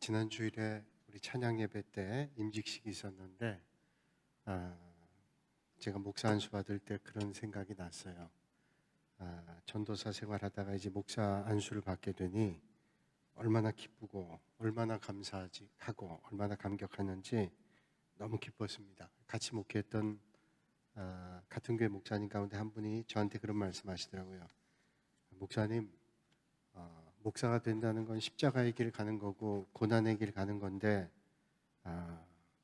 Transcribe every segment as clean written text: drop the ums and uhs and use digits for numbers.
지난 주일에 우리 찬양 예배 때 임직식이 있었는데 아, 제가 목사 안수 받을 때 그런 생각이 났어요. 전도사 생활하다가 이제 목사 안수를 받게 되니 얼마나 기쁘고 얼마나 감사하지 하고 얼마나 감격하는지 너무 기뻤습니다. 같이 목회했던 같은 교회 목사님 가운데 한 분이 저한테 그런 말씀하시더라고요. 목사님, 목사가 된다는 건 십자가의 길 가는 거고 고난의 길 가는 건데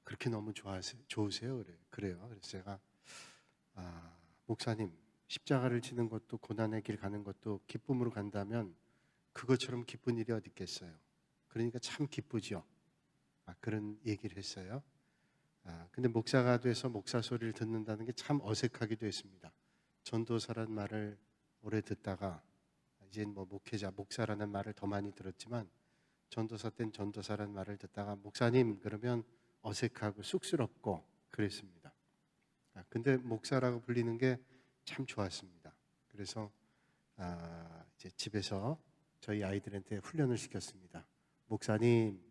그렇게 너무 좋으세요? 그래요. 그래서 제가 목사님, 십자가를 지는 것도 고난의 길 가는 것도 기쁨으로 간다면 그것처럼 기쁜 일이 어디 있겠어요? 그러니까 참 기쁘죠. 그런 얘기를 했어요. 근데 목사가 돼서 목사 소리를 듣는다는 게 참 어색하기도 했습니다. 전도사란 말을 오래 듣다가 이젠 뭐 목회자, 목사라는 말을 더 많이 들었지만 전도사 땐 전도사라는 말을 듣다가 목사님 그러면 어색하고 쑥스럽고 그랬습니다. 근데 목사라고 불리는 게 참 좋았습니다. 그래서 이제 집에서 저희 아이들한테 훈련을 시켰습니다. 목사님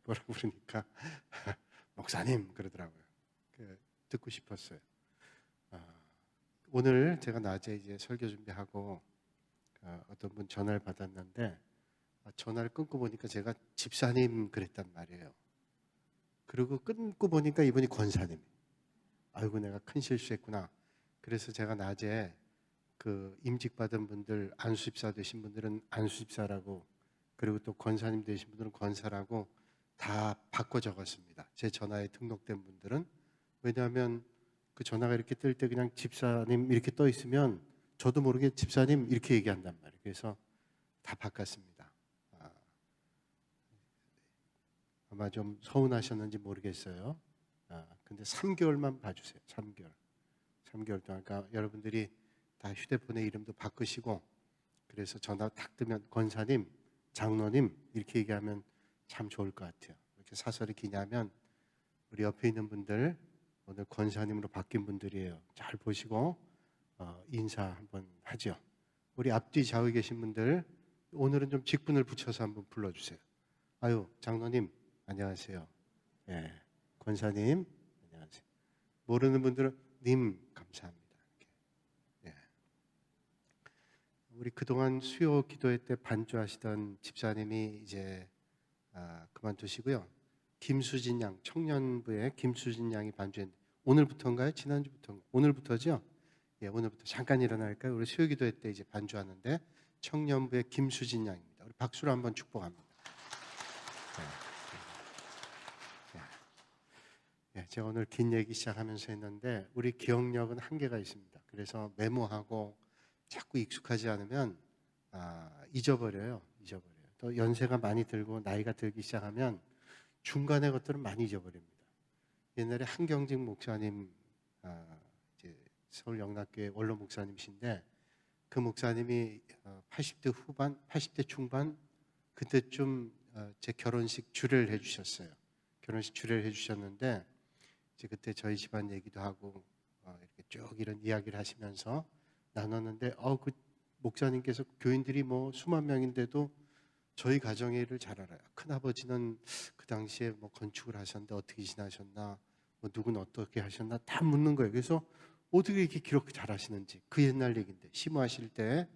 뭐라고 부르니까 목사님 그러더라고요. 듣고 싶었어요. 오늘 제가 낮에 이제 설교 준비하고 어떤 분 전화를 받았는데 전화를 끊고 보니까 제가 집사님 그랬단 말이에요. 그리고 끊고 보니까 이분이 권사님. 아이고 내가 큰 실수했구나. 그래서 제가 낮에 그 임직받은 분들 안수집사 되신 분들은 안수집사라고 그리고 또 권사님 되신 분들은 권사라고 다 바꿔 적었습니다. 제 전화에 등록된 분들은. 왜냐하면 그 전화가 이렇게 뜰 때 그냥 집사님 이렇게 떠 있으면 저도 모르게 집사님 이렇게 얘기한단 말이에요. 그래서 다 바꿨습니다. 아마 좀 서운하셨는지 모르겠어요. 근데 3개월만 봐주세요. 3개월 동안. 그러니까 여러분들이 다 휴대폰에 이름도 바꾸시고 그래서 전화 딱 뜨면 권사님, 장로님 이렇게 얘기하면 참 좋을 것 같아요. 이렇게 사설이 기냐면 우리 옆에 있는 분들 오늘 권사님으로 바뀐 분들이에요. 잘 보시고 인사 한번 하죠. 우리 앞뒤 좌우에 계신 분들 오늘은 좀 직분을 붙여서 한번 불러주세요. 아유 장로님 안녕하세요. 예, 권사님 안녕하세요. 모르는 분들은 님 감사합니다. 예. 우리 그동안 수요 기도회 때 반주하시던 집사님이 이제 그만두시고요. 김수진 양 청년부의 김수진 양이 반주했는데 오늘부터인가요? 지난주부터인가요? 오늘부터죠? 예, 오늘부터 잠깐 일어날까요? 우리 수요 기도회 때 이제 반주하는데 청년부의 김수진 양입니다. 우리 박수로 한번 축복합니다. 제가 오늘 긴 얘기 시작하면서 했는데 우리 기억력은 한계가 있습니다. 그래서 메모하고 자꾸 익숙하지 않으면 잊어버려요. 또 연세가 많이 들고 나이가 들기 시작하면 중간의 것들은 많이 잊어버립니다. 옛날에 한경직 목사님 이제 서울 영락교회 원로 목사님이신데 그 목사님이 80대 후반, 80대 중반 그때쯤 제 결혼식 주례를 해주셨어요. 결혼식 주례를 해주셨는데 이제 그때 저희 집안 얘기도 하고 이렇게 쭉 이런 이야기를 하시면서 나눴는데 그 목사님께서 교인들이 뭐 수만 명인데도 저희 가정의 일을 잘 알아요. 큰아버지는 그 당시에 뭐 건축을 하셨는데 어떻게 지나셨나, 뭐 누구는 어떻게 하셨나 다 묻는 거예요. 그래서 어떻게 이렇게 기록 잘 하시는지 그 옛날 얘기인데 심호하실 때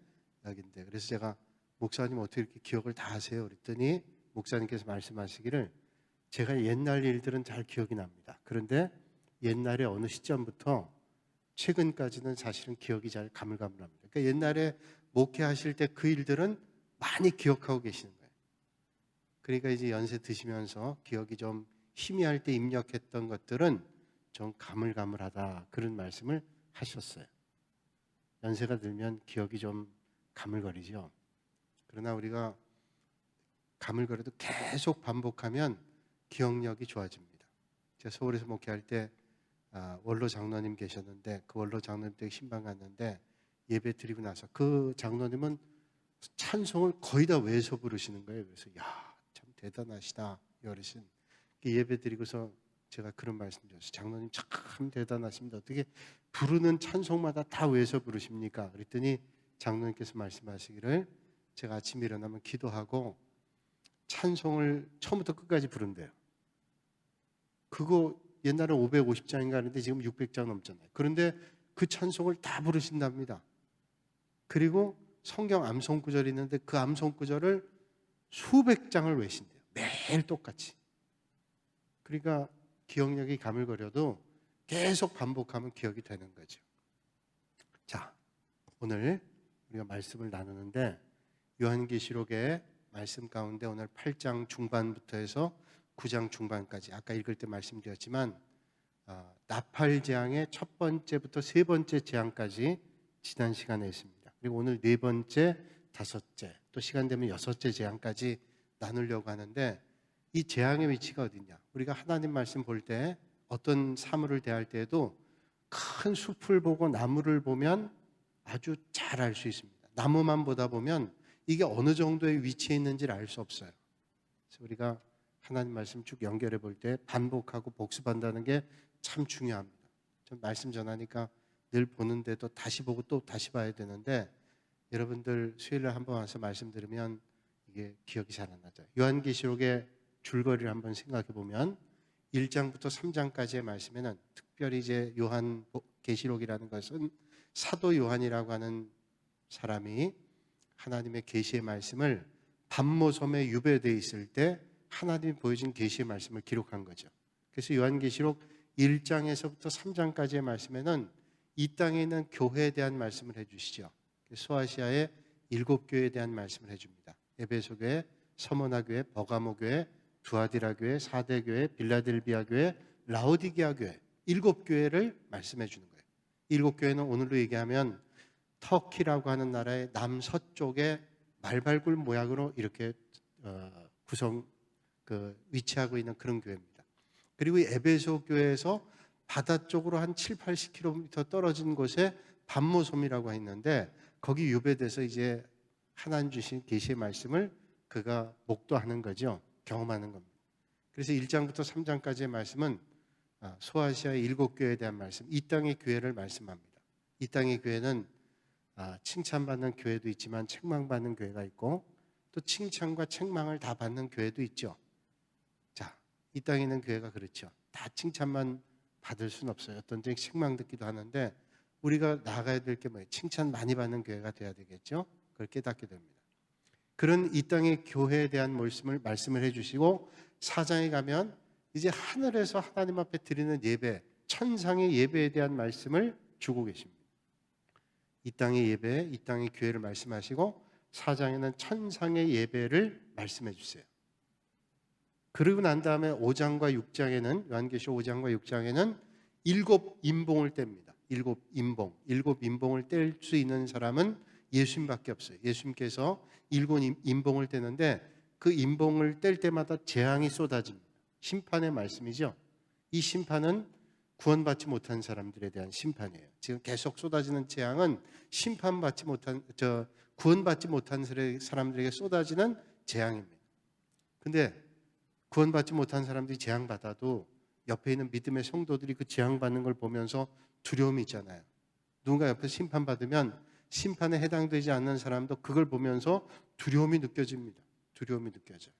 이야기인데 그래서 제가 목사님 어떻게 이렇게 기억을 다 하세요? 그랬더니 목사님께서 말씀하시기를 제가 옛날 일들은 잘 기억이 납니다. 그런데 옛날에 어느 시점부터 최근까지는 사실은 기억이 잘 가물가물합니다. 그러니까 옛날에 목회하실 때 그 일들은 많이 기억하고 계시는 거예요. 그러니까 이제 연세 드시면서 기억이 좀 희미할 때 입력했던 것들은 좀 가물가물하다 그런 말씀을 하셨어요. 연세가 들면 기억이 좀 가물거리죠. 그러나 우리가 가물거려도 계속 반복하면 기억력이 좋아집니다. 제가 서울에서 목회할 때 원로 장로님 계셨는데 그 원로 장로님 댁에 신방 갔는데 예배 드리고 나서 그 장로님은 찬송을 거의 다 외워서 부르시는 거예요. 그래서 참 대단하시다 이 어르신. 예배 드리고서 제가 그런 말씀 드렸어요. 장로님 참 대단하십니다. 어떻게 부르는 찬송마다 다 외워서 부르십니까? 그랬더니 장로님께서 말씀하시기를 제가 아침에 일어나면 기도하고 찬송을 처음부터 끝까지 부른대요. 그거 옛날에 550장인가 하는데 지금 600장 넘잖아요. 그런데 그 찬송을 다 부르신답니다. 그리고 성경 암송 구절이 있는데 그 암송 구절을 수백 장을 외신대요. 매일 똑같이. 그러니까 기억력이 가물거려도 계속 반복하면 기억이 되는 거죠. 자, 오늘 우리가 말씀을 나누는데 요한계시록의 말씀 가운데 오늘 8장 중반부터 해서 9장 중반까지 아까 읽을 때 말씀드렸지만 나팔 재앙의 첫 번째부터 세 번째 재앙까지 지난 시간에 있습니다. 그리고 오늘 네 번째, 다섯째, 또 시간 되면 여섯째 재앙까지 나누려고 하는데 이 재앙의 위치가 어디냐? 우리가 하나님 말씀 볼 때 어떤 사물을 대할 때에도 큰 숲을 보고 나무를 보면 아주 잘 알 수 있습니다. 나무만 보다 보면 이게 어느 정도의 위치에 있는지를 알 수 없어요. 그래서 우리가 하나님 말씀 쭉 연결해 볼 때 반복하고 복습한다는 게 참 중요합니다. 좀 말씀 전하니까 늘 보는데도 다시 보고 또 다시 봐야 되는데 여러분들 수요일에 한번 와서 말씀 들으면 이게 기억이 잘 안 나죠. 요한계시록의 줄거리를 한번 생각해 보면 1장부터 3장까지의 말씀에는 특별히 이제 요한계시록이라는 것은 사도 요한이라고 하는 사람이 하나님의 계시의 말씀을 밤모섬에 유배되어 있을 때 하나님이 보여준 계시의 말씀을 기록한 거죠. 그래서 요한계시록 1장에서부터 3장까지의 말씀에는 이 땅에 있는 교회에 대한 말씀을 해주시죠. 소아시아의 7교회에 대한 말씀을 해줍니다. 에베소교회, 서모나교회, 버가모교회, 두아디라교회, 사대교회, 빌라델비아교회, 라오디게아교회 7교회를 말씀해 주는 거예요. 7교회는 오늘로 얘기하면 터키라고 하는 나라의 남서쪽에 말발굴 모양으로 이렇게 위치하고 있는 그런 교회입니다. 그리고 이 에베소 교회에서 바다 쪽으로 한 7, 80km 떨어진 곳에 밤모섬이라고 했는데 거기 유배돼서 이제 하나님 주신 계시의 말씀을 그가 목도하는 거죠. 경험하는 겁니다. 그래서 1장부터 3장까지의 말씀은 소아시아의 7교회에 대한 말씀, 이 땅의 교회를 말씀합니다. 이 땅의 교회는 칭찬받는 교회도 있지만 책망받는 교회가 있고 또 칭찬과 책망을 다 받는 교회도 있죠. 자, 이 땅에 있는 교회가 그렇죠. 다 칭찬만 받을 수는 없어요. 어떤 때 책망 듣기도 하는데 우리가 나가야 될 게 뭐예요? 칭찬 많이 받는 교회가 돼야 되겠죠. 그걸 깨닫게 됩니다. 그런 이 땅의 교회에 대한 말씀을 해주시고 4장에 가면 이제 하늘에서 하나님 앞에 드리는 예배, 천상의 예배에 대한 말씀을 주고 계십니다. 이 땅의 예배, 이 땅의 교회를 말씀하시고 4장에는 천상의 예배를 말씀해 주세요. 그러고 난 다음에 5장과 6장에는 요한계시록 5장과 6장에는 7 인봉을 뗍니다. 7 인봉. 7 인봉을 뗄 수 있는 사람은 예수님밖에 없어요. 예수님께서 7 인봉을 떼는데 그 인봉을 뗄 때마다 재앙이 쏟아집니다. 심판의 말씀이죠. 이 심판은 구원받지 못한 사람들에 대한 심판이에요. 지금 계속 쏟아지는 재앙은 구원받지 못한 사람들에게 쏟아지는 재앙입니다. 근데 구원받지 못한 사람들이 재앙받아도 옆에 있는 믿음의 성도들이 그 재앙받는 걸 보면서 두려움이 있잖아요. 누군가 옆에서 심판받으면 심판에 해당되지 않는 사람도 그걸 보면서 두려움이 느껴집니다. 두려움이 느껴져요.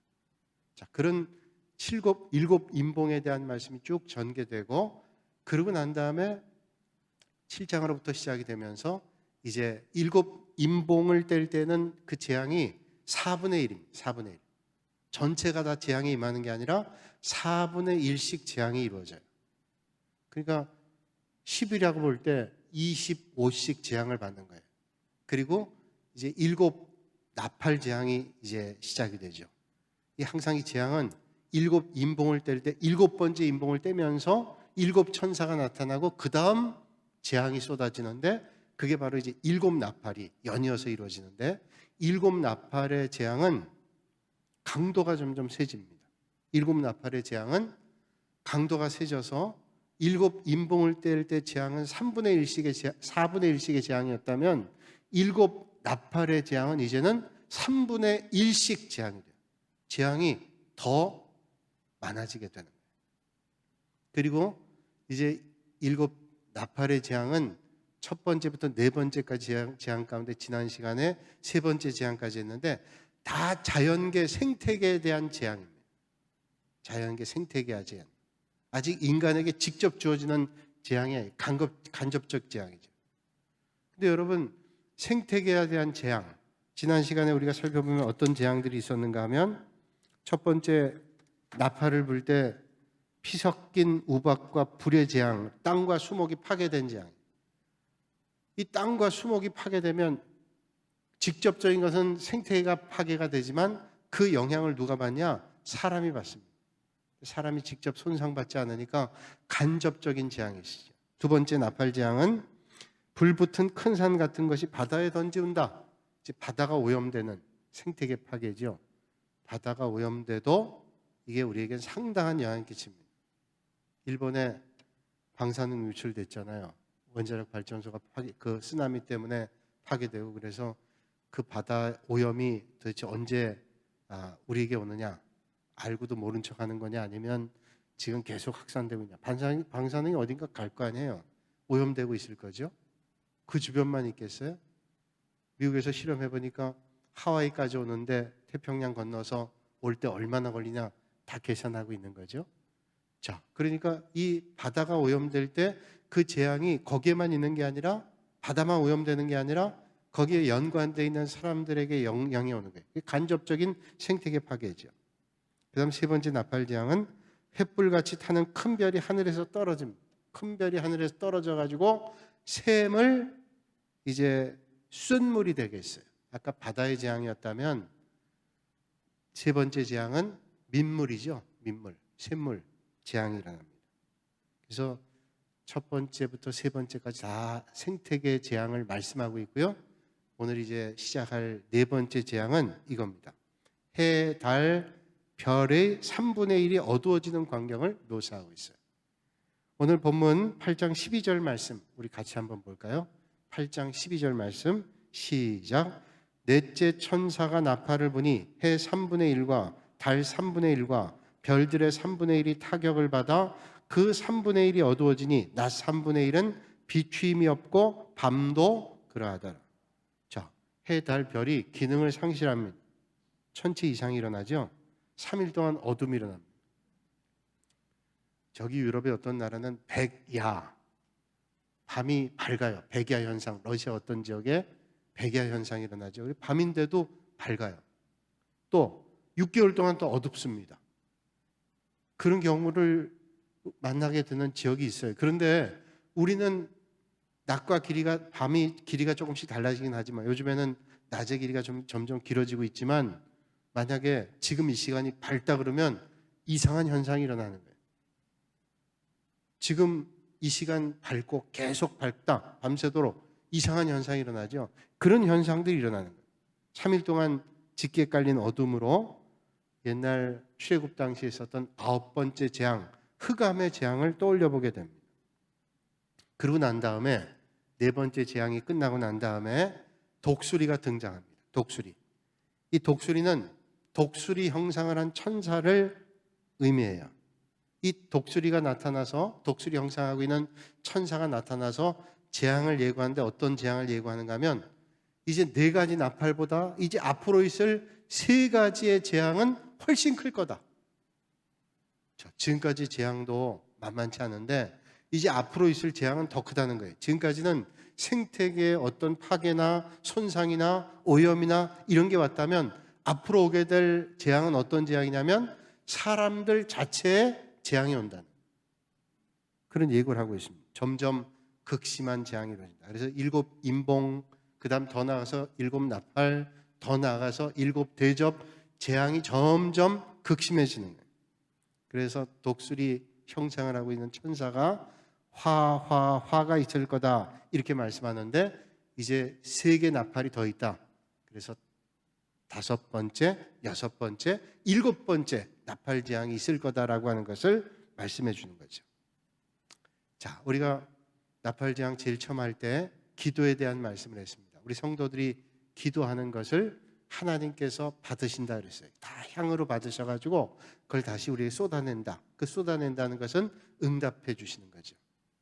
자, 그런 7 인봉에 대한 말씀이 쭉 전개되고 그러고 난 다음에 7장으로부터 시작이 되면서 이제 7 인봉을 뗄 때는 그 재앙이 4분의 1입니다. 4분의 1. 전체가 다 재앙이 임하는 게 아니라 4분의 1씩 재앙이 이루어져요. 그러니까 10이라고 볼 때 25씩 재앙을 받는 거예요. 그리고 이제 7 나팔 재앙이 이제 시작이 되죠. 항상 이 재앙은 7 인봉을 뗄 때 7번째 인봉을 떼면서 7 천사가 나타나고 그 다음 재앙이 쏟아지는데 그게 바로 이제 7 나팔이 연이어서 이루어지는데 7 나팔의 재앙은 강도가 점점 세집니다. 7 나팔의 재앙은 강도가 세져서 7 인봉을 뗄 때 재앙은 4분의 1씩의 재앙이었다면 7 나팔의 재앙은 이제는 3분의 1씩 재앙이 돼요. 재앙이 더 많아지게 되는 거예요. 그리고 이제 7 나팔의 재앙은 첫 번째부터 네 번째까지 재앙 가운데 지난 시간에 세 번째 재앙까지 했는데 다 자연계 생태계에 대한 재앙입니다. 자연계 생태계와 재앙. 아직 인간에게 직접 주어지는 재앙이 간접적 재앙이죠. 근데 여러분, 생태계에 대한 재앙, 지난 시간에 우리가 살펴보면 어떤 재앙들이 있었는가 하면, 첫 번째, 나팔을 불 때 피 섞인 우박과 불의 재앙, 땅과 수목이 파괴된 재앙. 이 땅과 수목이 파괴되면 직접적인 것은 생태계가 파괴가 되지만 그 영향을 누가 받냐? 사람이 받습니다. 사람이 직접 손상받지 않으니까 간접적인 재앙이시죠. 두 번째 나팔 재앙은 불붙은 큰 산 같은 것이 바다에 던지운다. 이제 바다가 오염되는 생태계 파괴죠. 바다가 오염돼도 이게 우리에겐 상당한 영향을 끼칩니다. 일본에 방사능 유출됐잖아요. 원자력 발전소가 그 쓰나미 때문에 파괴되고, 그래서 그 바다 오염이 도대체 언제 우리에게 오느냐, 알고도 모른 척하는 거냐, 아니면 지금 계속 확산되고 있냐. 방사능이 어딘가 갈 거 아니에요. 오염되고 있을 거죠. 그 주변만 있겠어요? 미국에서 실험해보니까 하와이까지 오는데 태평양 건너서 올 때 얼마나 걸리냐 다 계산하고 있는 거죠. 자, 그러니까 이 바다가 오염될 때 그 재앙이 거기에만 있는 게 아니라, 바다만 오염되는 게 아니라 거기에 연관되어 있는 사람들에게 영향이 오는 거예요. 간접적인 생태계 파괴죠. 그 다음 세 번째 나팔 재앙은 횃불같이 타는 큰 별이 하늘에서 떨어집니다. 큰 별이 하늘에서 떨어져가지고 샘을 이제 쏜물이 되게 했어요. 아까 바다의 재앙이었다면 세 번째 재앙은 민물이죠. 민물, 샘물 재앙이 일어납니다. 그래서 첫 번째부터 세 번째까지 다 생태계 재앙을 말씀하고 있고요. 오늘 이제 시작할 네 번째 재앙은 이겁니다. 해, 달, 별의 3분의 1이 어두워지는 광경을 묘사하고 있어요. 오늘 본문 8장 12절 말씀 우리 같이 한번 볼까요? 8장 12절 말씀 시작. 넷째 천사가 나팔을 부니 해 3분의 1과 달 3분의 1과 별들의 3분의 1이 타격을 받아 그 3분의 1이 어두워지니 낮 3분의 1은 비추임이 없고 밤도 그러하더라. 자, 해, 달, 별이 기능을 상실합니다. 천체 이상이 일어나죠. 3일 동안 어둠이 일어납니다. 저기 유럽의 어떤 나라는 백야, 밤이 밝아요. 백야 현상, 러시아 어떤 지역에 백야 현상이 일어나죠. 밤인데도 밝아요. 또 6개월 동안 또 어둡습니다. 그런 경우를 만나게 되는 지역이 있어요. 그런데 우리는 낮과 길이가, 밤이 길이가 조금씩 달라지긴 하지만 요즘에는 낮의 길이가 좀 점점 길어지고 있지만, 만약에 지금 이 시간이 밝다 그러면 이상한 현상이 일어나는 거예요. 지금 이 시간 밝고 계속 밝다, 밤새도록 이상한 현상이 일어나죠. 그런 현상들이 일어나는 거예요. 3일 동안 짙게 깔린 어둠으로 옛날 출애굽 당시에 있었던 9번째 재앙, 흑암의 재앙을 떠올려 보게 됩니다. 그러고 난 다음에 네 번째 재앙이 끝나고 난 다음에 독수리가 등장합니다. 독수리. 이 독수리는 독수리 형상을 한 천사를 의미해요. 이 독수리가 나타나서, 독수리 형상하고 있는 천사가 나타나서 재앙을 예고하는데, 어떤 재앙을 예고하는가 하면 이제 네 가지 나팔보다 이제 앞으로 있을 세 가지의 재앙은 훨씬 클 거다. 지금까지 재앙도 만만치 않은데 이제 앞으로 있을 재앙은 더 크다는 거예요. 지금까지는 생태계의 어떤 파괴나 손상이나 오염이나 이런 게 왔다면, 앞으로 오게 될 재앙은 어떤 재앙이냐면 사람들 자체의 재앙이 온다는 그런 예고를 하고 있습니다. 점점 극심한 재앙이 일어난다. 그래서 7 인봉, 그 다음 더 나아가서 7 나팔, 더 나아가서 7 대접, 재앙이 점점 극심해지는 거예요. 그래서 독수리 형상을 하고 있는 천사가 화가 있을 거다 이렇게 말씀하는데, 이제 3개 나팔이 더 있다. 그래서 5번째, 6번째, 7번째 나팔 재앙이 있을 거다라고 하는 것을 말씀해 주는 거죠. 자, 우리가 나팔 재앙 제일 처음 할 때 기도에 대한 말씀을 했습니다. 우리 성도들이 기도하는 것을 하나님께서 받으신다 그랬어요. 다 향으로 받으셔가지고 그걸 다시 우리에게 쏟아낸다. 그 쏟아낸다는 것은 응답해 주시는 거죠.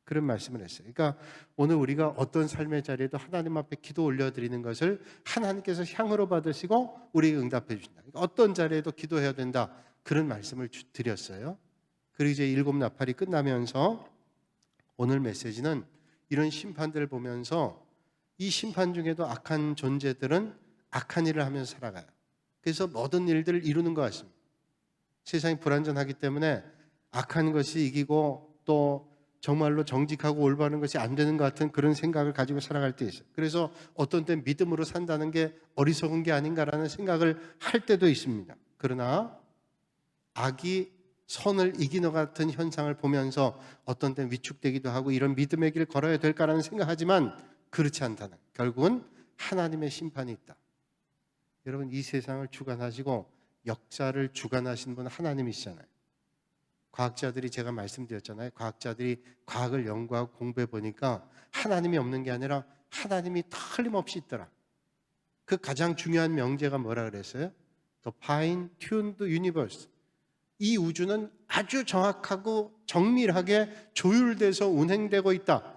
그런 말씀을 했어요. 그러니까 오늘 우리가 어떤 삶의 자리에도 하나님 앞에 기도 올려드리는 것을 하나님께서 향으로 받으시고 우리에게 응답해 주신다. 그러니까 어떤 자리에도 기도해야 된다. 그런 말씀을 드렸어요. 그리고 이제 일곱 나팔이 끝나면서 오늘 메시지는 이런 심판들을 보면서 이 심판 중에도 악한 존재들은 악한 일을 하면서 살아가요. 그래서 모든 일들을 이루는 것 같습니다. 세상이 불안전하기 때문에 악한 것이 이기고 또 정말로 정직하고 올바른 것이 안 되는 것 같은 그런 생각을 가지고 살아갈 때 있어요. 그래서 어떤 때 믿음으로 산다는 게 어리석은 게 아닌가라는 생각을 할 때도 있습니다. 그러나 악이 선을 이기는 것 같은 현상을 보면서 어떤 때 위축되기도 하고 이런 믿음의 길을 걸어야 될까라는 생각하지만 그렇지 않다는, 결국은 하나님의 심판이 있다. 여러분, 이 세상을 주관하시고 역사를 주관하시는 분은 하나님이시잖아요. 과학자들이, 제가 말씀드렸잖아요. 과학자들이 과학을 연구하고 공부해 보니까 하나님이 없는 게 아니라 하나님이 틀림없이 있더라. 그 가장 중요한 명제가 뭐라 그랬어요? The fine-tuned universe. 이 우주는 아주 정확하고 정밀하게 조율돼서 운행되고 있다.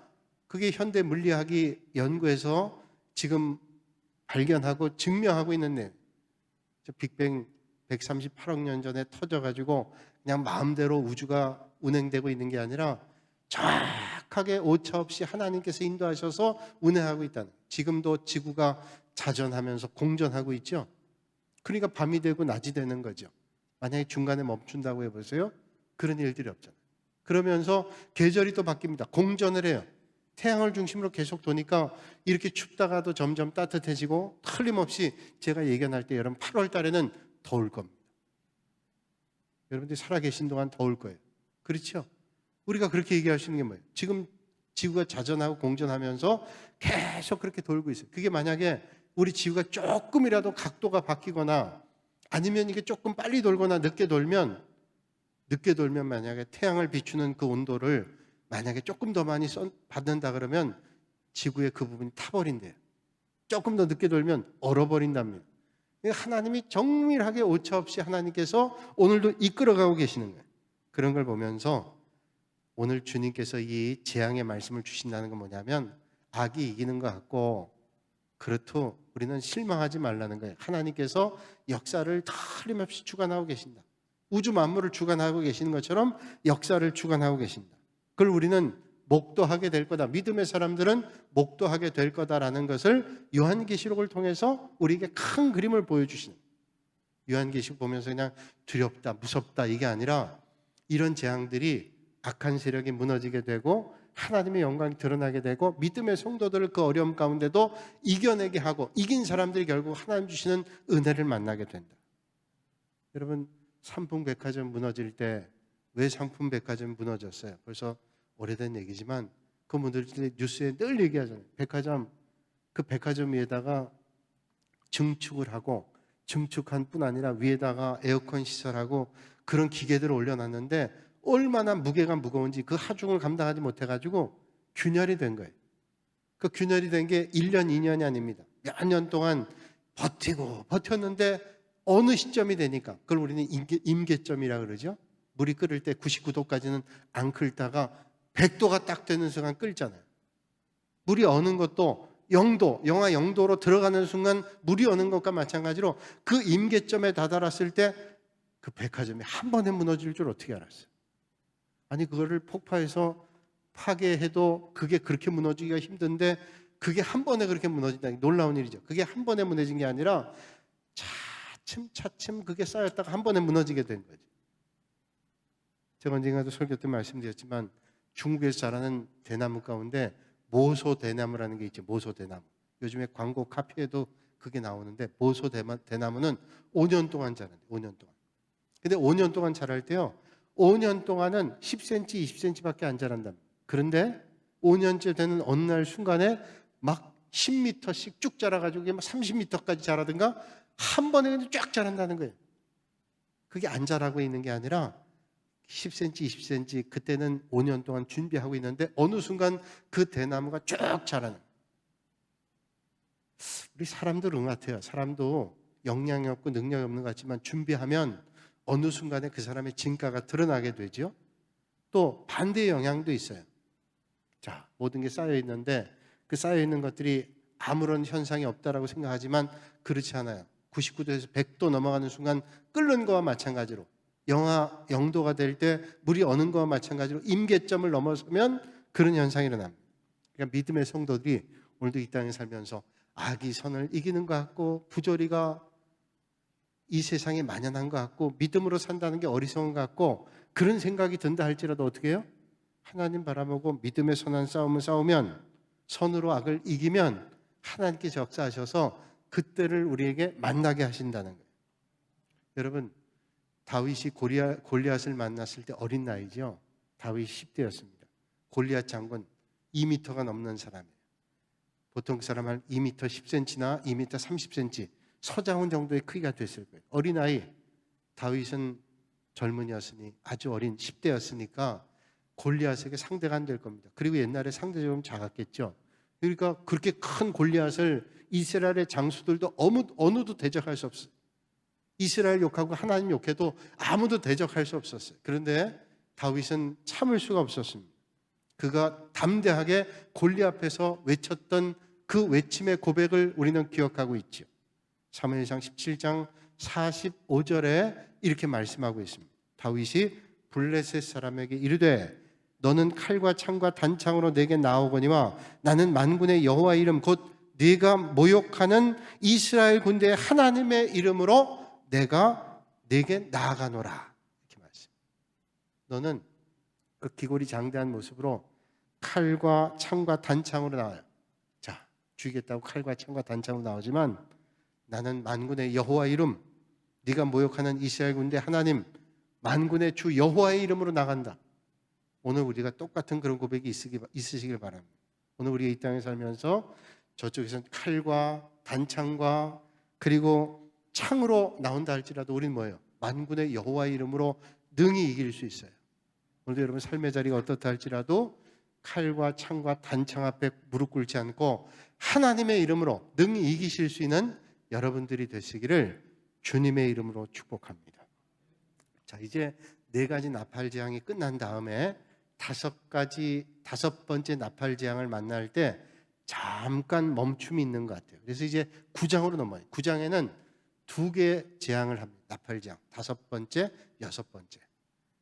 그게 현대 물리학이 연구해서 지금 발견하고 증명하고 있는 내용. 빅뱅 138억 년 전에 터져가지고 그냥 마음대로 우주가 운행되고 있는 게 아니라 정확하게 오차 없이 하나님께서 인도하셔서 운행하고 있다는. 지금도 지구가 자전하면서 공전하고 있죠. 그러니까 밤이 되고 낮이 되는 거죠. 만약에 중간에 멈춘다고 해보세요. 그런 일들이 없잖아요. 그러면서 계절이 또 바뀝니다. 공전을 해요. 태양을 중심으로 계속 도니까 이렇게 춥다가도 점점 따뜻해지고, 틀림없이 제가 예견할 때 여러분 8월 달에는 더울 겁니다. 여러분들이 살아계신 동안 더울 거예요. 그렇죠? 우리가 그렇게 얘기할 수 있는 게 뭐예요? 지금 지구가 자전하고 공전하면서 계속 그렇게 돌고 있어요. 그게 만약에 우리 지구가 조금이라도 각도가 바뀌거나 아니면 이게 조금 빨리 돌거나 늦게 돌면 만약에 태양을 비추는 그 온도를 만약에 조금 더 많이 받는다 그러면 지구의 그 부분이 타버린대요. 조금 더 늦게 돌면 얼어버린답니다. 하나님이 정밀하게 오차 없이 하나님께서 오늘도 이끌어가고 계시는 거예요. 그런 걸 보면서 오늘 주님께서 이 재앙의 말씀을 주신다는 건 뭐냐면, 악이 이기는 것 같고 그렇도 우리는 실망하지 말라는 거예요. 하나님께서 역사를 틀림없이 주관하고 계신다. 우주 만물을 주관하고 계시는 것처럼 역사를 주관하고 계신다. 그걸 우리는 목도하게 될 거다. 믿음의 사람들은 목도하게 될 거다라는 것을 요한계시록을 통해서 우리에게 큰 그림을 보여주시는, 요한계시록 보면서 그냥 두렵다, 무섭다 이게 아니라 이런 재앙들이 악한 세력이 무너지게 되고 하나님의 영광이 드러나게 되고 믿음의 성도들을 그 어려움 가운데도 이겨내게 하고 이긴 사람들이 결국 하나님 주시는 은혜를 만나게 된다. 여러분, 삼풍백화점 무너질 때 왜 상품백화점이 무너졌어요? 벌써 오래된 얘기지만 그 분들이 뉴스에 늘 얘기하잖아요. 그 백화점 위에다가 증축을 하고, 증축한 뿐 아니라 위에다가 에어컨 시설하고 그런 기계들을 올려놨는데 얼마나 무게가 무거운지 그 하중을 감당하지 못해가지고 균열이 된 거예요. 그 균열이 된 게 1년, 2년이 아닙니다. 몇 년 동안 버텼는데 어느 시점이 되니까, 그걸 우리는 임계점이라고 그러죠. 물이 끓을 때 99도까지는 안 끓다가 100도가 딱 되는 순간 끓잖아요. 물이 어는 것도 0도, 영하 0도로 들어가는 순간 물이 어는 것과 마찬가지로 그 임계점에 다다랐을 때 그 백화점이 한 번에 무너질 줄 어떻게 알았어요? 아니, 그거를 폭파해서 파괴해도 그게 그렇게 무너지기가 힘든데 그게 한 번에 그렇게 무너진다는 게 놀라운 일이죠. 그게 한 번에 무너진 게 아니라 차츰 그게 쌓였다가 한 번에 무너지게 된 거죠. 제가 언젠가도 설교 때 말씀드렸지만 중국에서 자라는 대나무 가운데 모소 대나무라는 게 있죠. 모소 대나무. 요즘에 광고 카피에도 그게 나오는데, 모소 대나무는 5년 동안 자란대요. 5년 동안. 근데 5년 동안 자랄 때요, 5년 동안은 10cm, 20cm밖에 안 자란답니다. 그런데 5년째 되는 어느 날 순간에 막 10m씩 쭉 자라가지고 막 30m까지 자라든가 한 번에 그냥 쫙 자란다는 거예요. 그게 안 자라고 있는 게 아니라 10cm, 20cm, 그때는 5년 동안 준비하고 있는데 어느 순간 그 대나무가 쭉 자라는. 우리 사람들은 같아요. 사람도 역량이 없고 능력이 없는 것 같지만 준비하면 어느 순간에 그 사람의 진가가 드러나게 되죠. 또 반대의 영향도 있어요. 자, 모든 게 쌓여 있는데 그 쌓여 있는 것들이 아무런 현상이 없다라고 생각하지만 그렇지 않아요. 99도에서 100도 넘어가는 순간 끓는 거와 마찬가지로 영하 0도가 될 때 물이 어는 거와 마찬가지로 임계점을 넘어서면 그런 현상이 일어납니다. 그러니까 믿음의 성도들이 오늘도 이 땅에 살면서 악이 선을 이기는 것 같고 부조리가 이 세상에 만연한 것 같고 믿음으로 산다는 게 어리석은 것 같고 그런 생각이 든다 할지라도 어떻게 해요? 하나님 바라보고 믿음의 선한 싸움을 싸우면 선으로 악을 이기면 하나님께서 역사하셔서 그때를 우리에게 만나게 하신다는 거예요. 여러분, 다윗이 골리앗을 만났을 때 어린 나이죠. 다윗이 10대였습니다. 골리앗 장군 2m가 넘는 사람이에요. 보통 사람 한 2m 10cm나 2m 30cm 서장훈 정도의 크기가 됐을 거예요. 어린아이, 다윗은 젊은이였으니 아주 어린 10대였으니까 골리앗에게 상대가 안 될 겁니다. 그리고 옛날에 상대적으로 작았겠죠. 그러니까 그렇게 큰 골리앗을 이스라엘의 장수들도 어느도 대적할 수 없어요. 이스라엘 욕하고 하나님 욕해도 아무도 대적할 수 없었어요. 그런데 다윗은 참을 수가 없었습니다. 그가 담대하게 골리앗 앞에서 외쳤던 그 외침의 고백을 우리는 기억하고 있죠. 사무엘상 17장 45절에 이렇게 말씀하고 있습니다. 다윗이 블레셋 사람에게 이르되 너는 칼과 창과 단창으로 내게 나오거니와 나는 만군의 여호와 이름 곧 네가 모욕하는 이스라엘 군대의 하나님의 이름으로 내가 네게 나아가노라. 이렇게 말씀. 너는 그 기골이 장대한 모습으로 칼과 창과 단창으로 나와요. 자, 죽이겠다고 칼과 창과 단창으로 나오지만 나는 만군의 여호와 이름, 네가 모욕하는 이스라엘 군대 하나님, 만군의 주 여호와의 이름으로 나간다. 오늘 우리가 똑같은 그런 고백이 있으시길 바랍니다. 오늘 우리가 이 땅에 살면서 저쪽에서는 칼과 단창과 그리고 창으로 나온다 할지라도 우리는 뭐예요? 만군의 여호와의 이름으로 능히 이길 수 있어요. 오늘도 여러분 삶의 자리가 어떻다 할지라도 칼과 창과 단창 앞에 무릎 꿇지 않고 하나님의 이름으로 능히 이기실 수 있는 여러분들이 되시기를 주님의 이름으로 축복합니다. 자, 이제 4가지 나팔 재앙이 끝난 다음에 5 번째 나팔 재앙을 만날 때 잠깐 멈춤이 있는 것 같아요. 그래서 이제 9장으로 넘어요. 9장에는 2개의 재앙을 합니다. 나팔 재앙 5번째, 6번째.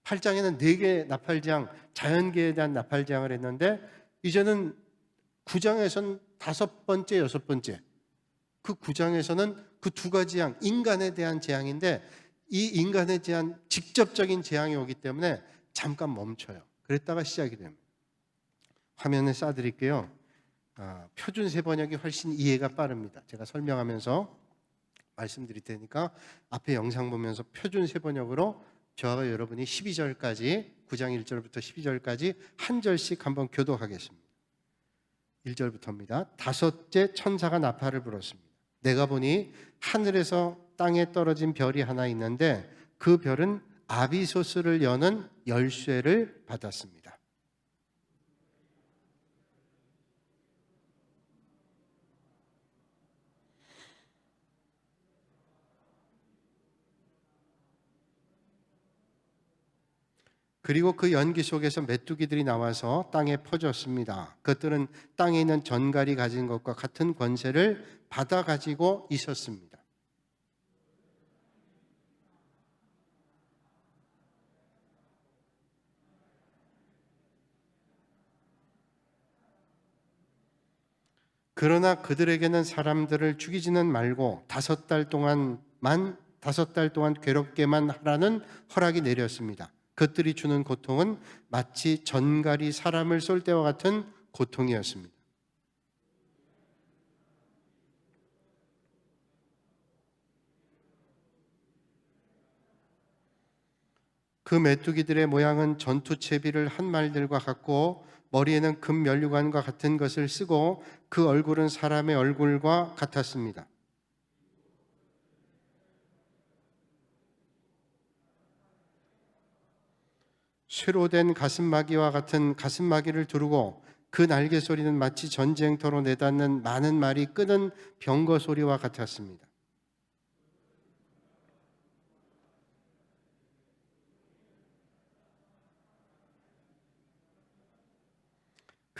8장에는 4개의 나팔 재앙, 자연계에 대한 나팔 재앙을 했는데 이제는 9장에서는 5번째, 6번째. 그 9장에서는 그 2가지 재앙, 인간에 대한 재앙인데 이 인간에 대한 직접적인 재앙이 오기 때문에 잠깐 멈춰요. 그랬다가 시작이 됩니다. 화면에 쏴드릴게요. 표준 세번역이 훨씬 이해가 빠릅니다. 제가 설명하면서 말씀드릴 테니까 앞에 영상 보면서 표준 세번역으로 저와 여러분이 12절까지 9장 1절부터 12절까지 한 절씩 한번 교독하겠습니다. 1절부터입니다. 5째 천사가 나팔을 불었습니다. 내가 보니 하늘에서 땅에 떨어진 별이 하나 있는데 그 별은 아비소스를 여는 열쇠를 받았습니다. 그리고 그 연기 속에서 메뚜기들이 나와서 땅에 퍼졌습니다. 그것들은 땅에 있는 전갈이 가진 것과 같은 권세를 받아 가지고 있었습니다. 그러나 그들에게는 사람들을 죽이지는 말고 5달 동안 괴롭게만 하라는 허락이 내렸습니다. 그들이 주는 고통은 마치 전갈이 사람을 쏠 때와 같은 고통이었습니다. 그 메뚜기들의 모양은 전투채비를 한 말들과 같고 머리에는 금 면류관과 같은 것을 쓰고 그 얼굴은 사람의 얼굴과 같았습니다. 쇠로 된 가슴마기와 같은 가슴마기를 두르고 그 날개 소리는 마치 전쟁터로 내닫는 많은 말이 끄는 병거 소리와 같았습니다.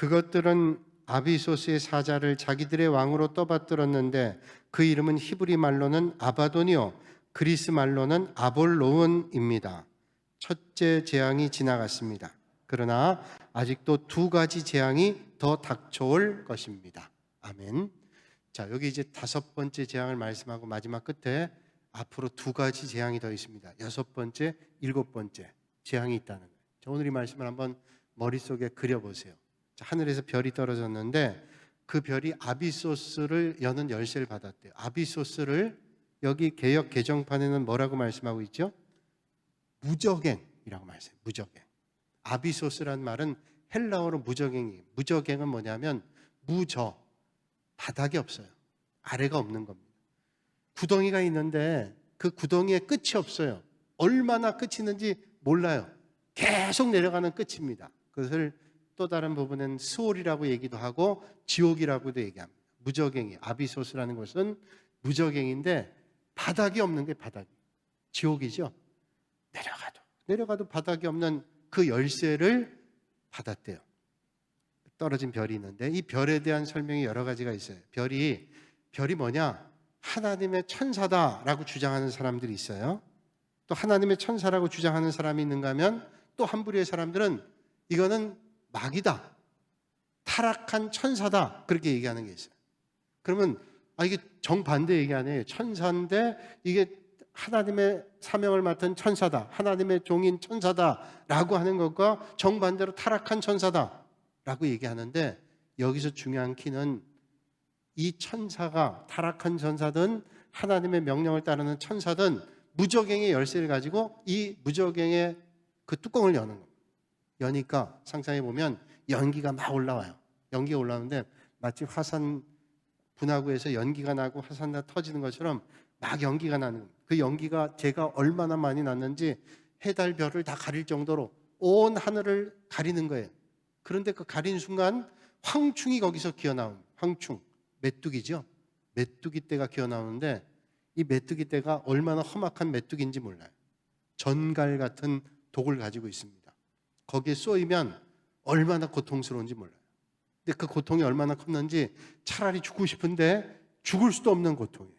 그것들은 아비소스의 사자를 자기들의 왕으로 떠받들었는데 그 이름은 히브리 말로는 아바돈이요 그리스 말로는 아볼로온입니다. 첫째 재앙이 지나갔습니다. 그러나 아직도 두 가지 재앙이 더 닥쳐올 것입니다. 아멘. 자, 여기 이제 다섯 번째 재앙을 말씀하고 마지막 끝에 앞으로 두 가지 재앙이 더 있습니다. 여섯 번째, 일곱 번째 재앙이 있다는 거예요. 자, 오늘 이 말씀을 한번 머릿속에 그려보세요. 자, 하늘에서 별이 떨어졌는데 그 별이 아비소스를 여는 열쇠를 받았대요. 아비소스를 여기 개역 개정판에는 뭐라고 말씀하고 있죠? 무적행이라고 말씀해요. 무적행. 아비소스란 말은 헬라어로 무적행이에요. 무적행은 뭐냐면 무저, 바닥이 없어요. 아래가 없는 겁니다. 구덩이가 있는데 그 구덩이에 끝이 없어요. 얼마나 끝이 있는지 몰라요. 계속 내려가는 끝입니다. 그것을 또 다른 부분은 스올이라고 얘기도 하고 지옥이라고도 얘기합니다. 무적행이, 아비소스라는 것은 무적행인데 바닥이 없는 게 바닥이. 지옥이죠. 내려가도 바닥이 없는 그 열쇠를 받았대요. 떨어진 별이 있는데 이 별에 대한 설명이 여러 가지가 있어요. 별이 뭐냐? 하나님의 천사다라고 주장하는 사람들이 있어요. 또 하나님의 천사라고 주장하는 사람이 있는가 하면 또 한 부류의 사람들은 이거는 마귀다, 타락한 천사다, 그렇게 얘기하는 게 있어요. 그러면 이게 정반대 얘기 아니에요. 천사인데 이게 하나님의 사명을 맡은 천사다, 하나님의 종인 천사다라고 하는 것과 정반대로 타락한 천사다라고 얘기하는데, 여기서 중요한 키는 이 천사가 타락한 천사든 하나님의 명령을 따르는 천사든 무적행의 열쇠를 가지고 이 무적행의 그 뚜껑을 여는 겁니다. 여니까 상상해 보면 연기가 막 올라와요. 연기가 올라오는데 마치 화산 분화구에서 연기가 나고 화산 다 터지는 것처럼 막 연기가 나는 겁니다. 그 연기가 제가 얼마나 많이 났는지 해달 별을 다 가릴 정도로 온 하늘을 가리는 거예요. 그런데 그 가린 순간 황충이 거기서 기어나옵니다. 황충, 메뚜기죠. 메뚜기 떼가 기어나오는데 이 메뚜기 떼가 얼마나 험악한 메뚜기인지 몰라요. 전갈 같은 독을 가지고 있습니다. 거기에 쏘이면 얼마나 고통스러운지 몰라요. 근데 그 고통이 얼마나 컸는지 차라리 죽고 싶은데 죽을 수도 없는 고통이에요.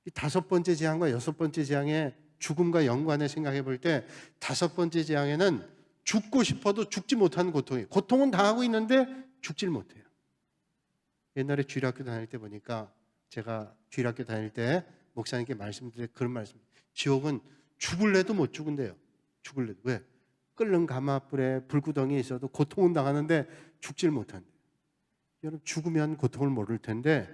이 다섯 번째 재앙과 여섯 번째 재앙의 죽음과 연관해 생각해 볼 때 다섯 번째 재앙에는 죽고 싶어도 죽지 못하는 고통이에요. 고통은 당하고 있는데 죽질 못해요. 옛날에 주일학교 다닐 때 보니까, 제가 주일학교 다닐 때 목사님께 말씀드린 그런 말씀, 지옥은 죽을래도 못 죽은대요. 죽을래도. 왜? 끓는 가마불에 불구덩이에 있어도 고통은 당하는데 죽질 못한대요. 여러분, 죽으면 고통을 모를 텐데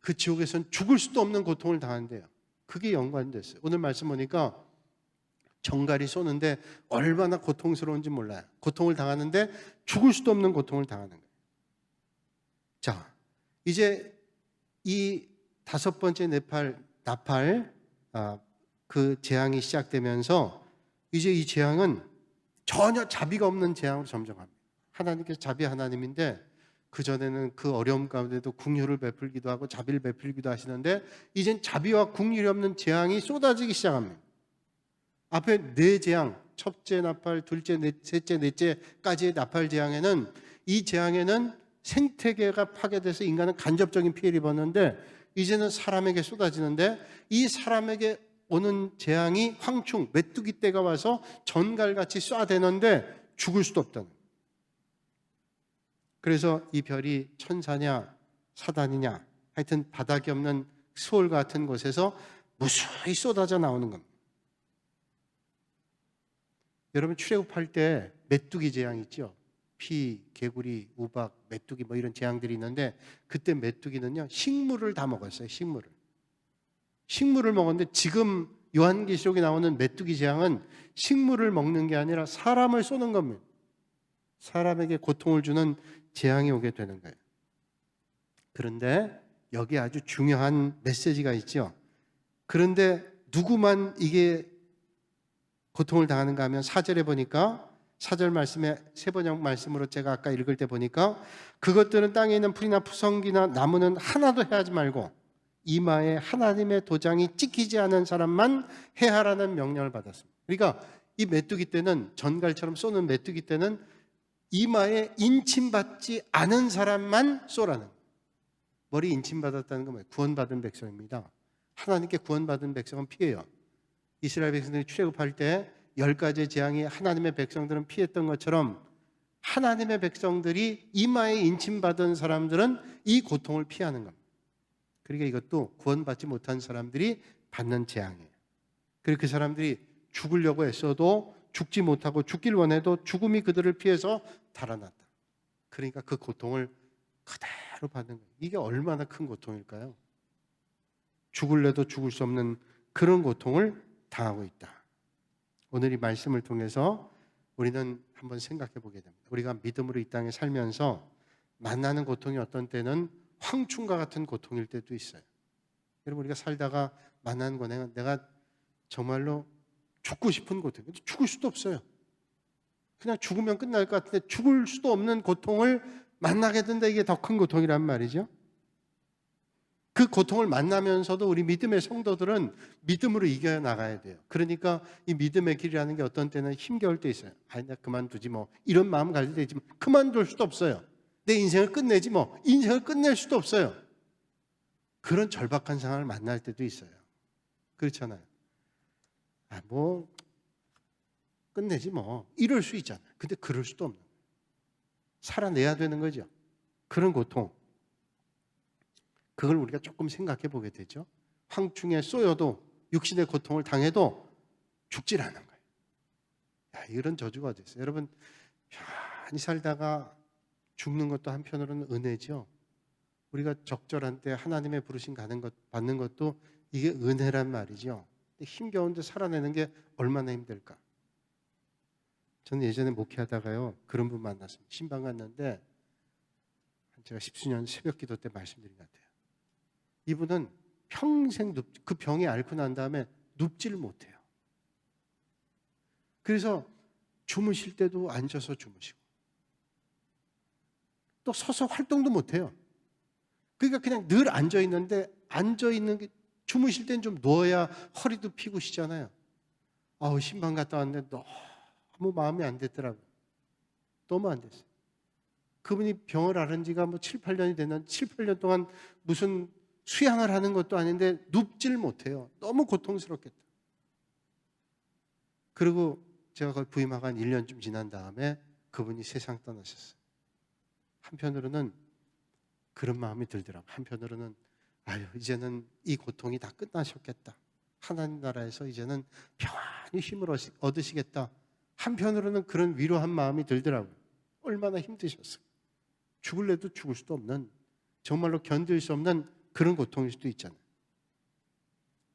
그 지옥에서는 죽을 수도 없는 고통을 당한대요. 그게 연관됐어요. 오늘 말씀 보니까 정갈이 쏘는데 얼마나 고통스러운지 몰라요. 고통을 당하는데 죽을 수도 없는 고통을 당하는 거예요. 자, 이제 이 다섯 번째 나팔 그 재앙이 시작되면서 이제 이 재앙은 전혀 자비가 없는 재앙으로 점점합니다. 하나님께서 자비 하나님인데 그전에는 그 어려움 가운데도 긍휼을 베풀기도 하고 자비를 베풀기도 하시는데 이젠 자비와 긍휼이 없는 재앙이 쏟아지기 시작합니다. 앞에 네 재앙, 첫째 나팔, 둘째, 셋째, 넷째까지의 나팔 재앙에는, 이 재앙에는 생태계가 파괴돼서 인간은 간접적인 피해를 입었는데 이제는 사람에게 쏟아지는데, 이 사람에게 오는 재앙이 황충, 메뚜기 떼가 와서 전갈같이 쏴대는데 죽을 수도 없다는 거예요. 그래서 이 별이 천사냐 사단이냐, 하여튼 바닥이 없는 스올 같은 곳에서 무수히 쏟아져 나오는 겁니다. 여러분, 출애굽할 때 메뚜기 재앙 있죠? 피, 개구리, 우박, 메뚜기 뭐 이런 재앙들이 있는데, 그때 메뚜기는요 식물을 다 먹었어요. 식물을 먹었는데 지금 요한계시록에 나오는 메뚜기 재앙은 식물을 먹는 게 아니라 사람을 쏘는 겁니다. 사람에게 고통을 주는 재앙이 오게 되는 거예요. 그런데 여기 아주 중요한 메시지가 있죠. 그런데 누구만 이게 고통을 당하는가 하면 4절에 보니까, 4절 말씀에 세 번역 말씀으로 제가 아까 읽을 때 보니까, 그것들은 땅에 있는 풀이나 푸성기나 나무는 하나도 해하지 말고 이마에 하나님의 도장이 찍히지 않은 사람만 해하라는 명령을 받았습니다. 그러니까 이 메뚜기 떼는, 전갈처럼 쏘는 메뚜기 떼는 이마에 인침받지 않은 사람만 쏘라는 거예요. 머리 인침받았다는 건 뭐예요? 구원받은 백성입니다. 하나님께 구원받은 백성은 피해요. 이스라엘 백성들이 출애굽할 때 10가지의 재앙이 하나님의 백성들은 피했던 것처럼 하나님의 백성들이 이마에 인침받은 사람들은 이 고통을 피하는 겁니다. 그러니까 이것도 구원받지 못한 사람들이 받는 재앙이에요. 그리고 그 사람들이 죽으려고 했어도 죽지 못하고 죽길 원해도 죽음이 그들을 피해서 달아났다. 그러니까 그 고통을 그대로 받는 거예요. 이게 얼마나 큰 고통일까요? 죽을래도 죽을 수 없는 그런 고통을 당하고 있다. 오늘 이 말씀을 통해서 우리는 한번 생각해 보게 됩니다. 우리가 믿음으로 이 땅에 살면서 만나는 고통이 어떤 때는 황충과 같은 고통일 때도 있어요. 여러분, 우리가 살다가 만나는 고통은 내가 정말로 죽고 싶은 고통, 죽을 수도 없어요. 그냥 죽으면 끝날 것 같은데 죽을 수도 없는 고통을 만나게 된다. 이게 더 큰 고통이란 말이죠. 그 고통을 만나면서도 우리 믿음의 성도들은 믿음으로 이겨나가야 돼요. 그러니까 이 믿음의 길이라는 게 어떤 때는 힘겨울 때 있어요. 아니, 나 그만두지 뭐. 이런 마음 가질 때 있지만 그만둘 수도 없어요. 내 인생을 끝내지 뭐. 인생을 끝낼 수도 없어요. 그런 절박한 상황을 만날 때도 있어요. 그렇잖아요. 뭐 끝내지 뭐. 이럴 수 있잖아요. 근데 그럴 수도 없는 거예요. 살아내야 되는 거죠. 그런 고통. 그걸 우리가 조금 생각해 보게 되죠. 황충에 쏘여도 육신의 고통을 당해도 죽질 않은 거예요. 야, 이런 저주가 어디 있어요? 여러분, 편히 살다가 죽는 것도 한편으로는 은혜죠. 우리가 적절한 때 하나님의 부르심 받는 것도 이게 은혜란 말이죠. 힘겨운데 살아내는 게 얼마나 힘들까. 저는 예전에 목회하다가요, 그런 분 만났습니다. 신방 갔는데 제가 10수년 새벽 기도 때 말씀드린 것 같아요. 이분은 평생 그 병이 앓고 난 다음에 눕지를 못해요. 그래서 주무실 때도 앉아서 주무시고 또 서서 활동도 못해요. 그러니까 그냥 늘 앉아있는데 앉아있는 게 주무실 땐 좀 누워야 허리도 피고시잖아요. 신방 갔다 왔는데 너무 마음이 안 됐더라고요. 너무 안 됐어요. 그분이 병을 앓은 지가 7, 8년이 됐는데 7, 8년 동안 무슨 수양을 하는 것도 아닌데 눕질 못해요. 너무 고통스럽겠다. 그리고 제가 거기 부임하고 한 1년쯤 지난 다음에 그분이 세상 떠나셨어요. 한편으로는 그런 마음이 들더라고요. 한편으로는 이제는 이 고통이 다 끝나셨겠다. 하나님 나라에서 이제는 평안히 힘을 얻으시겠다. 한편으로는 그런 위로한 마음이 들더라고요. 얼마나 힘드셨어요. 죽을래도 죽을 수도 없는, 정말로 견딜 수 없는 그런 고통일 수도 있잖아요.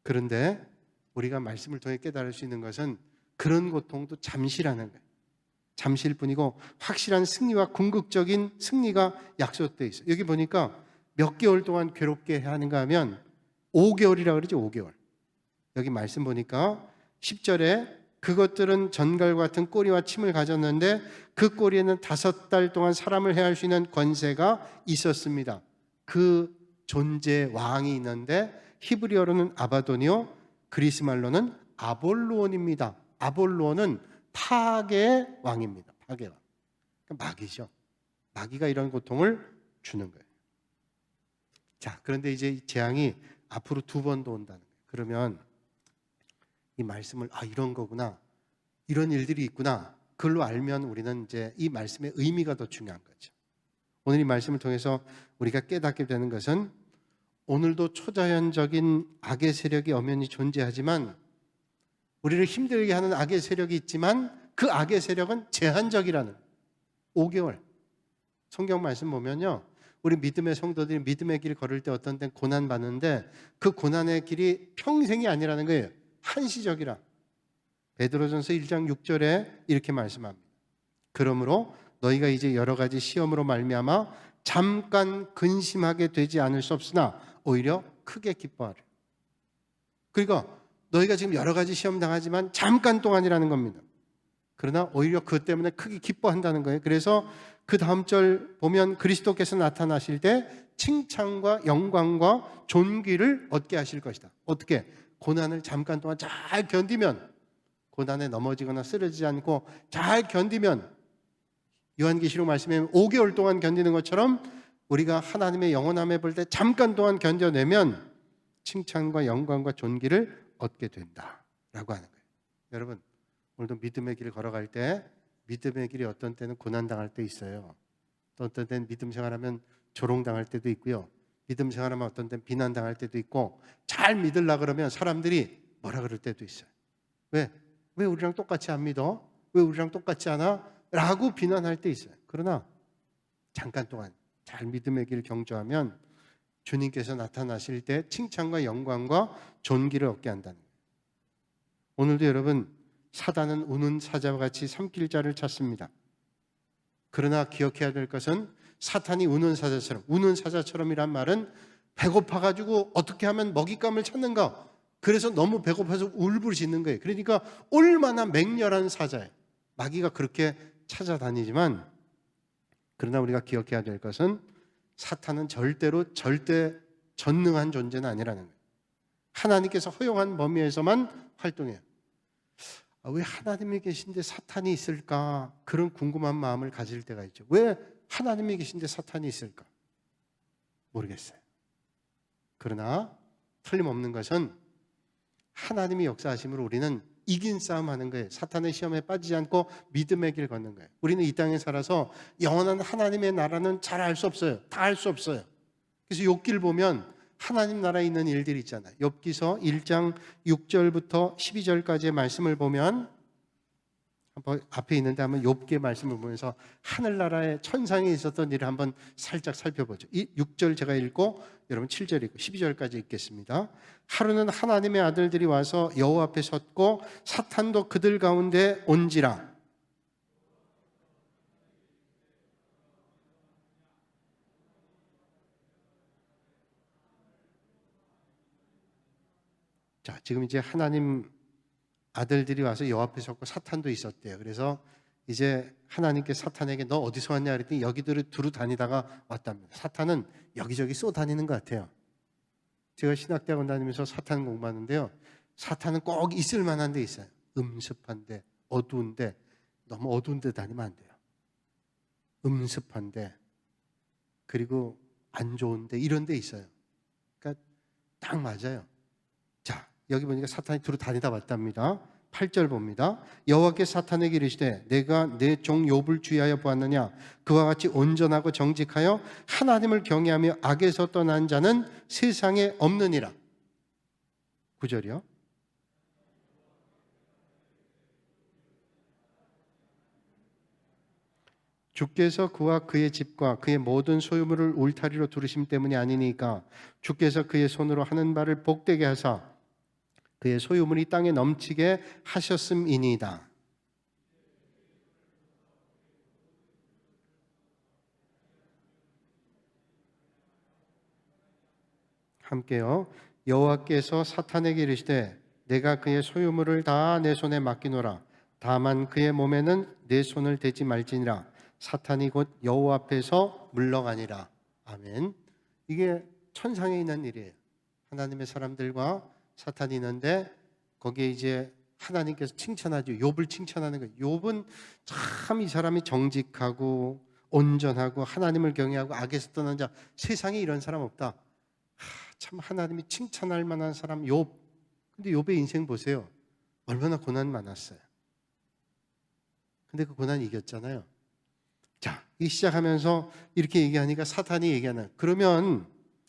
그런데 우리가 말씀을 통해 깨달을 수 있는 것은 그런 고통도 잠시라는 거예요. 잠시일 뿐이고 확실한 승리와 궁극적인 승리가 약속되어 있어요. 여기 보니까 몇 개월 동안 괴롭게 해야 하는가 하면 5개월이라고 그러죠. 5개월. 여기 말씀 보니까 10절에 그것들은 전갈과 같은 꼬리와 침을 가졌는데 그 꼬리에는 5달 동안 사람을 해할 수 있는 권세가 있었습니다. 그 존재 왕이 있는데 히브리어로는 아바돈이요, 그리스 말로는 아볼로온입니다. 아볼로온은 파괴의 왕입니다. 파괴 왕. 마귀죠. 마귀가 이런 고통을 주는 거예요. 자, 그런데 이제 이 재앙이 앞으로 2번도 온다는 거예요. 그러면 이 말씀을 이런 거구나, 이런 일들이 있구나, 그걸로 알면 우리는 이제 이 말씀의 의미가 더 중요한 거죠. 오늘 이 말씀을 통해서 우리가 깨닫게 되는 것은 오늘도 초자연적인 악의 세력이 엄연히 존재하지만 우리를 힘들게 하는 악의 세력이 있지만 그 악의 세력은 제한적이라는 5개월. 성경 말씀 보면요, 우리 믿음의 성도들이 믿음의 길 걸을 때 어떤 때는 고난 받는데 그 고난의 길이 평생이 아니라는 거예요. 한시적이라. 베드로전서 1장 6절에 이렇게 말씀합니다. 그러므로 너희가 이제 여러 가지 시험으로 말미암아 잠깐 근심하게 되지 않을 수 없으나 오히려 크게 기뻐하라. 그러니까 너희가 지금 여러 가지 시험 당하지만 잠깐 동안이라는 겁니다. 그러나 오히려 그것 때문에 크게 기뻐한다는 거예요. 그래서 그 다음 절 보면 그리스도께서 나타나실 때 칭찬과 영광과 존귀를 얻게 하실 것이다. 어떻게? 고난을 잠깐 동안 잘 견디면, 고난에 넘어지거나 쓰러지지 않고 잘 견디면 요한계시록 말씀에 5개월 동안 견디는 것처럼 우리가 하나님의 영원함에 볼 때 잠깐 동안 견뎌내면 칭찬과 영광과 존귀를 얻게 된다라고 하는 거예요. 여러분, 오늘도 믿음의 길을 걸어갈 때 믿음의 길이 어떤 때는 고난당할 때 있어요. 또 어떤 때는 믿음 생활하면 조롱당할 때도 있고요. 믿음 생활하면 어떤 때는 비난당할 때도 있고, 잘 믿으려고 그러면 사람들이 뭐라 그럴 때도 있어요. 왜 우리랑 똑같이 안 믿어? 왜 우리랑 똑같지 않아? 라고 비난할 때 있어요. 그러나 잠깐 동안 잘 믿음의 길 경주하면 주님께서 나타나실 때 칭찬과 영광과 존귀를 얻게 한다는 거예요. 오늘도 여러분, 사단은 우는 사자와 같이 삼킬 자를 찾습니다. 그러나 기억해야 될 것은 사탄이 우는 사자처럼이란 말은 배고파가지고 어떻게 하면 먹잇감을 찾는가, 그래서 너무 배고파서 울부짖는 거예요. 그러니까 얼마나 맹렬한 사자예요. 마귀가 그렇게 찾아다니지만, 그러나 우리가 기억해야 될 것은 사탄은 절대 전능한 존재는 아니라는 거예요. 하나님께서 허용한 범위에서만 활동해요. 왜 하나님이 계신데 사탄이 있을까? 그런 궁금한 마음을 가질 때가 있죠. 왜 하나님이 계신데 사탄이 있을까? 모르겠어요. 그러나 틀림없는 것은 하나님이 역사하심으로 우리는 이긴 싸움하는 거예요. 사탄의 시험에 빠지지 않고 믿음의 길 걷는 거예요. 우리는 이 땅에 살아서 영원한 하나님의 나라는 잘 알 수 없어요. 다 알 수 없어요. 그래서 욥기를 보면 하나님 나라에 있는 일들이 있잖아요. 욥기서 1장 6절부터 12절까지의 말씀을 보면, 한번 앞에 있는데 한번 욥기의 말씀을 보면서 하늘나라의 천상에 있었던 일을 한번 살짝 살펴보죠. 이 6절 제가 읽고 여러분 7절 읽고 12절까지 읽겠습니다. 하루는 하나님의 아들들이 와서 여호와 앞에 섰고 사탄도 그들 가운데 온지라. 자, 지금 이제 하나님 아들들이 와서 여호와 앞에 섰고 사탄도 있었대요. 그래서 이제 하나님께 사탄에게 너 어디서 왔냐 그랬더니 여기들을 두루 다니다가 왔답니다. 사탄은 여기저기 쏘다니는 것 같아요. 제가 신학대학원 다니면서 사탄 공부하는데요, 사탄은 꼭 있을 만한 데 있어요. 음습한데, 어두운데, 너무 어두운 데 다니면 안 돼요. 음습한데, 그리고 안 좋은데, 이런 데 있어요. 그러니까 딱 맞아요. 자, 여기 보니까 사탄이 두루 다니다 왔답니다. 8절 봅니다. 여호와께서 사탄에게 이르시되 내가 내 종 욥을 주의하여 보았느냐? 그와 같이 온전하고 정직하여 하나님을 경외하며 악에서 떠난 자는 세상에 없느니라. 9절이요. 주께서 그와 그의 집과 그의 모든 소유물을 울타리로 두르심 때문이 아니니까 주께서 그의 손으로 하는 바를 복되게 하사 그의 소유물이 땅에 넘치게 하셨음이니이다. 함께요. 여호와께서 사탄에게 이르시되 내가 그의 소유물을 다 내 손에 맡기노라. 다만 그의 몸에는 내 손을 대지 말지니라. 사탄이 곧 여호와 앞에서 물러가니라. 아멘. 이게 천상에 있는 일이에요. 하나님의 사람들과 사탄이 있는데 거기에 이제 하나님께서 칭찬하죠. 욥을 칭찬하는 거예요. 욥은 참 이 사람이 정직하고 온전하고 하나님을 경외하고 악에서 떠난 자, 세상에 이런 사람 없다. 참 하나님이 칭찬할 만한 사람 욥. 근데 욥의 인생 보세요. 얼마나 고난 많았어요. 근데 그 고난 이겼잖아요. 자, 이 시작하면서 이렇게 얘기하니까 사탄이 얘기하는, 그러면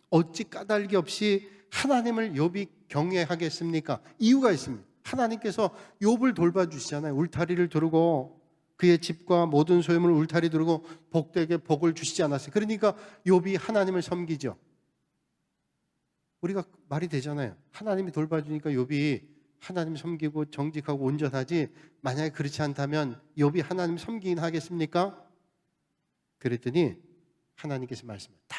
어찌 까닭이 없이 하나님을 욥이 경외하겠습니까? 이유가 있습니다. 하나님께서 욥을 돌봐주시잖아요. 울타리를 두르고 그의 집과 모든 소유물을 울타리 두르고 복되게 복을 주시지 않았어요. 그러니까 욥이 하나님을 섬기죠. 우리가 말이 되잖아요. 하나님이 돌봐주니까 욥이 하나님 섬기고 정직하고 온전하지, 만약에 그렇지 않다면 욥이 하나님 섬기긴 하겠습니까? 그랬더니 하나님께서 말씀해요. 다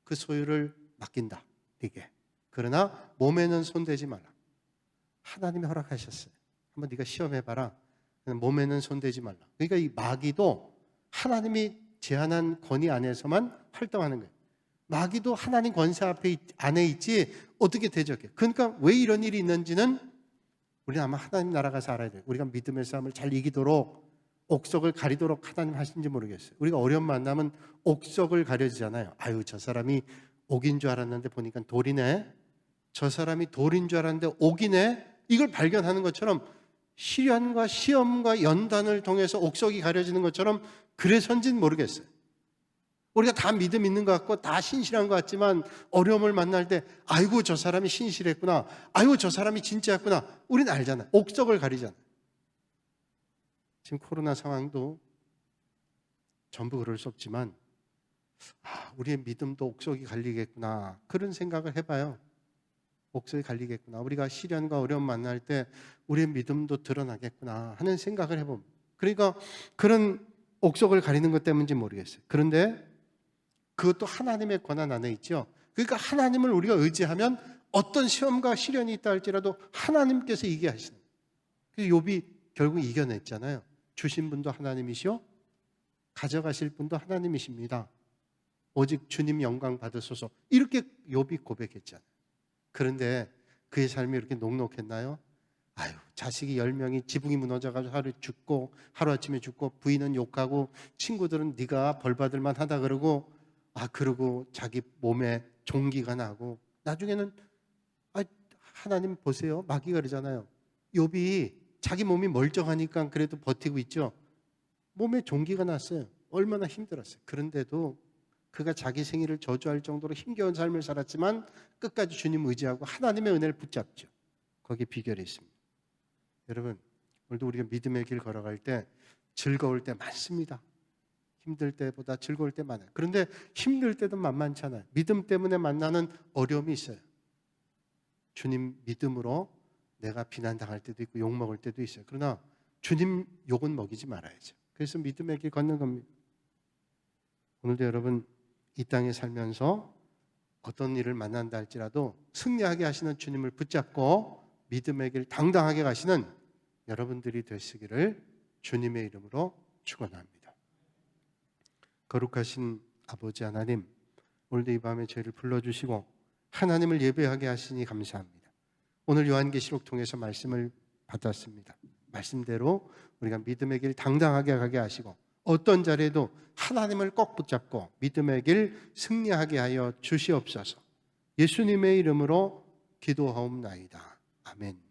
그 소유를 맡긴다. 네게. 그러나 몸에는 손대지 말라. 하나님이 허락하셨어요. 한번 네가 시험해봐라. 몸에는 손대지 말라. 그러니까 이 마귀도 하나님이 제한한 권위 안에서만 활동하는 거예요. 마귀도 하나님 권세 앞에 안에 있지 어떻게 대적해. 그러니까 왜 이런 일이 있는지는 우리는 아마 하나님 나라 가서 알아야 돼요. 우리가 믿음의 싸움을 잘 이기도록 옥석을 가리도록 하나님 하신지 모르겠어요. 우리가 어려움 만나면 옥석을 가려지잖아요. 아유, 저 사람이 옥인 줄 알았는데 보니까 돌이네. 저 사람이 돌인 줄 알았는데 옥이네. 이걸 발견하는 것처럼 시련과 시험과 연단을 통해서 옥석이 가려지는 것처럼 그래서인지는 모르겠어요. 우리가 다 믿음 있는 것 같고 다 신실한 것 같지만 어려움을 만날 때 아이고 저 사람이 신실했구나. 아이고 저 사람이 진짜였구나. 우리는 알잖아요. 옥석을 가리잖아요. 지금 코로나 상황도 전부 그럴 수 없지만 우리의 믿음도 옥석이 갈리겠구나. 그런 생각을 해봐요. 옥석이 갈리겠구나. 우리가 시련과 어려움 만날 때 우리의 믿음도 드러나겠구나 하는 생각을 해봅니다. 그러니까 그런 옥석을 가리는 것 때문인지 모르겠어요. 그런데 그것도 하나님의 권한 안에 있죠. 그러니까 하나님을 우리가 의지하면 어떤 시험과 시련이 있다 할지라도 하나님께서 이기게 하시는 거예요. 그래서 욥이 결국 이겨냈잖아요. 주신 분도 하나님이시오, 가져가실 분도 하나님이십니다. 오직 주님 영광 받으소서. 이렇게 욥이 고백했잖아요. 그런데 그의 삶이 이렇게 녹록했나요? 아유, 자식이 10명이 지붕이 무너져가지고 하루아침에 죽고 부인은 욕하고 친구들은 네가 벌받을 만하다 그러고 그러고 자기 몸에 종기가 나고 나중에는 하나님 보세요. 마귀가 그러잖아요. 욥이 자기 몸이 멀쩡하니까 그래도 버티고 있죠. 몸에 종기가 났어요. 얼마나 힘들었어요. 그런데도 그가 자기 생일을 저주할 정도로 힘겨운 삶을 살았지만 끝까지 주님 의지하고 하나님의 은혜를 붙잡죠. 거기에 비결이 있습니다. 여러분, 오늘도 우리가 믿음의 길 걸어갈 때 즐거울 때 많습니다. 힘들 때보다 즐거울 때 많아요. 그런데 힘들 때도 만만치 않아요. 믿음 때문에 만나는 어려움이 있어요. 주님 믿음으로 내가 비난당할 때도 있고 욕먹을 때도 있어요. 그러나 주님 욕은 먹이지 말아야죠. 그래서 믿음의 길 걷는 겁니다. 오늘도 여러분 이 땅에 살면서 어떤 일을 만난다 할지라도 승리하게 하시는 주님을 붙잡고 믿음의 길 당당하게 가시는 여러분들이 되시기를 주님의 이름으로 축원합니다. 거룩하신 아버지 하나님, 오늘도 이 밤에 저희를 불러주시고 하나님을 예배하게 하시니 감사합니다. 오늘 요한계시록 통해서 말씀을 받았습니다. 말씀대로 우리가 믿음의 길 당당하게 가게 하시고 어떤 자리에도 하나님을 꼭 붙잡고 믿음의 길 승리하게 하여 주시옵소서. 예수님의 이름으로 기도하옵나이다. 아멘.